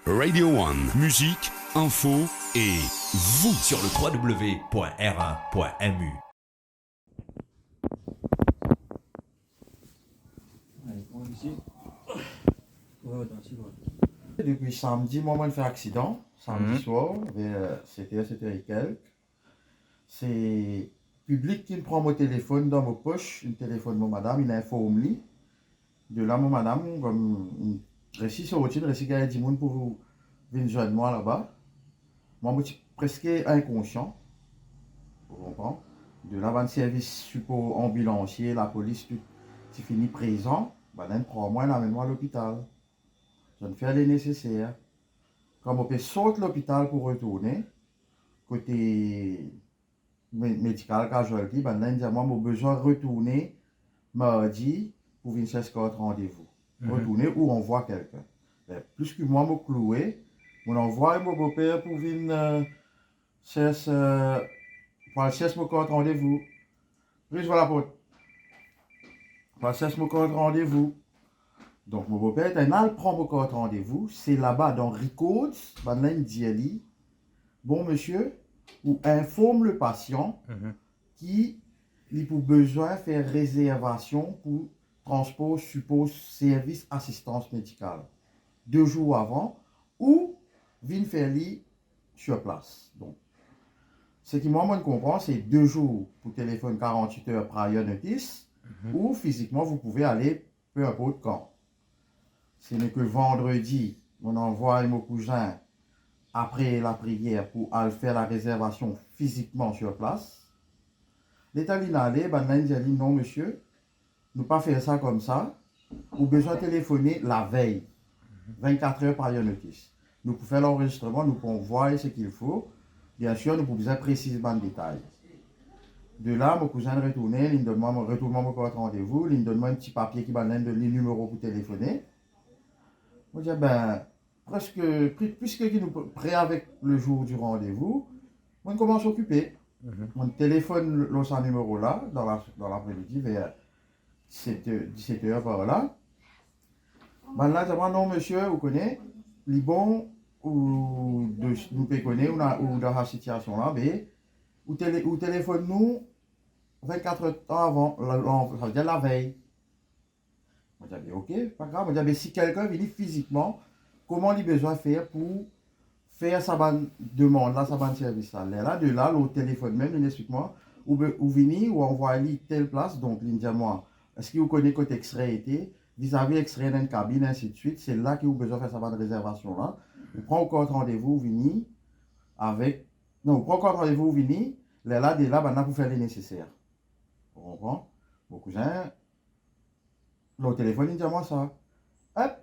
Radio One, musique, info et vous sur le www.r1.mu. Depuis samedi, moi, je fais accident. Samedi soir, vers 7h, 7h et quelques. C'est public qui me prend mon téléphone dans ma poche, un téléphone de madame, il informe lui. De là, mon madame, comme récit sur routine, récit qu'il y a du monde pour vous venir joindre moi là-bas. Moi, je suis presque inconscient. Vous comprenez? De là, le service support ambulancier, la police, tout, c'est fini présent. Ben, là, prend moi, l'amène-moi à l'hôpital. Je ne fais les nécessaires. Quand on peut sortir de l'hôpital pour retourner, côté médical, casualty, ben là, moi, j'ai besoin de retourner mardi pour venir chercher notre rendez-vous. Retourner où on voit quelqu'un. Ben, plus que moi, je cloué, on envoie mon beau-père pour venir chercher mon compte rendez-vous. Puis je vois la porte. Pour chercher mon compte rendez-vous. Donc, mon beau-père, il prend mon compte rendez-vous. C'est là-bas, dans Records, là, il dit, bon monsieur, ou informe le patient qui il a besoin de faire réservation pour transport, suppose, service, assistance médicale. 2 jours avant, ou vient faire lui sur place. Donc, ce qui moi je comprends, c'est 2 jours pour téléphone 48 heures prior notice, ou physiquement vous pouvez aller peu importe quand. Ce n'est que vendredi, on envoie mon cousin après la prière pour aller faire la réservation physiquement sur place. L'État il allé, il dit non monsieur, nous pas faire ça comme ça, ou besoin de téléphoner la veille, 24 heures par notice. Nous pouvons faire l'enregistrement, nous pouvons voir ce qu'il faut, bien sûr nous pouvons précisément le détail. De là, mon cousin retourné, il me donne mon compte rendez-vous, il me donne un petit papier qui donne le numéro pour téléphoner. Je dis, ben, puisque nous prêt avec le jour du rendez-vous, on commence à s'occuper. On téléphone ce numéro-là, dans l'après-midi, vers 17 heures par là. Ben là, je dis, non, monsieur, vous connaissez, les bons, ou nous connaissons, ou dans la situation-là, mais, ou téléphone nous 24 heures avant, ça veut dire la veille. Je dis, ok, pas grave. Je dis, si quelqu'un vient physiquement, comment il a besoin de faire pour faire sa demande, là, sa service là. Là, de là, le téléphone même, il explique-moi, où venir, ou envoyer telle place, donc il dit moi, est-ce que vous connaissez côté extrait été, vis-à-vis extrait dans une cabine, ainsi de suite, c'est là qu'il a besoin de faire sa réservation là. Vous prenez encore rendez-vous, venir avec, non, vous prenez encore rendez-vous, venir, là, de là, maintenant, pour faire les nécessaires. Vous comprenez? Mon cousin, le téléphone, il dit à moi ça. Hop,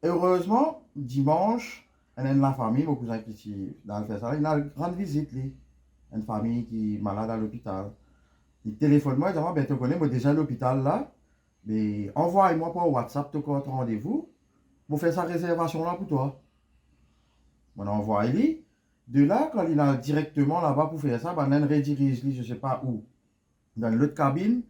heureusement, dimanche, il y a la famille, mon cousin qui dans le fait ça, il a une grande visite, lui. Une famille qui est malade à l'hôpital. Il téléphone moi, il dit, ben, tu connais, moi déjà à l'hôpital là, mais envoie-moi par WhatsApp ton rendez-vous, pour faire sa réservation là pour toi. On envoie lui. De là, quand il a directement là-bas pour faire ça, ben, on redirige lui, je ne sais pas où, dans l'autre cabine.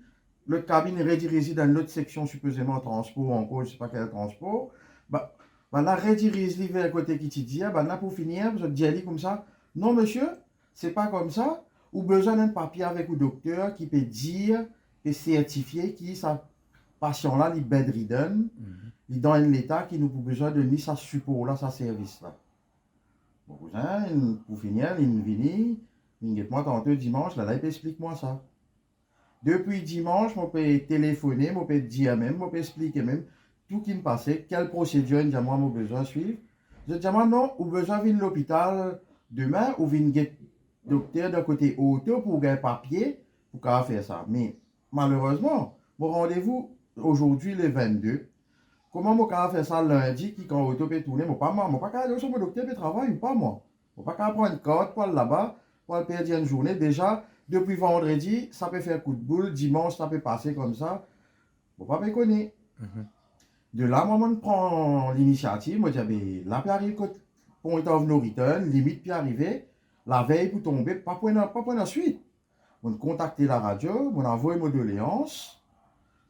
L'autre cabine est redirigée dans l'autre section, supposément transport, encore, je ne sais pas quel transport. Bah, là, redirige vers le côté qui te dit, bah, là, pour finir, je dis comme ça, non, monsieur, c'est pas comme ça. Ou besoin d'un papier avec le docteur qui peut dire, et certifier qui sa patient-là, il est bedridden, il est dans l'état qui nous a besoin de ni sa support là, sa service là. Bon, cousin, pour finir, il vient, il dit, moi, tantôt dimanche, là, il explique-moi ça. Depuis dimanche, je peux téléphoner, je peux dire même, je peux expliquer même tout qui me passait, quelle procédure j'ai besoin de suivre. Je dis non, ou besoin de venir à l'hôpital demain, ou venir docteur d'un côté auto pour gagner papier pour faire ça. Mais malheureusement, mon rendez-vous aujourd'hui le 22. Comment je peux faire ça lundi qui quand auto peut tourner, je ne peux pas aller sur mon docteur peut travailler ou pas moi. Je ne peux pas prendre une carte pour aller là-bas, pour aller perdre une journée. Déjà, depuis vendredi, ça peut faire coup de boule. Dimanche, ça peut passer comme ça. Je ne peux pas me connaître. De là, moi, je prends l'initiative. Je dis, là, puis arrive, point of no return, limite, puis arriver. La veille, pour tomber, pas pour la suite. On contacte la radio, on envoie une doléance.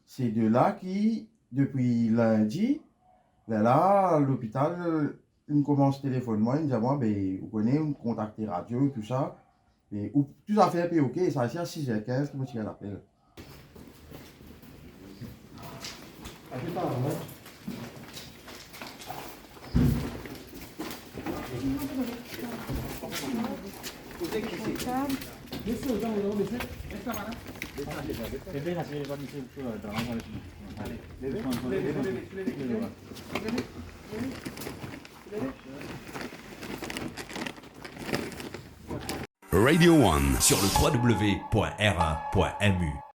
C'est de là qui, depuis lundi, là, l'hôpital il commence téléphone, moi, il dit à moi, ben, vous connaissez, on contacte radio, tout ça. Et ou, tout à fait, puis ok, ça c'est à 6h15 que je tire l'appel. Ah, c'est pas vrai. Radio One sur le www.r1.mu.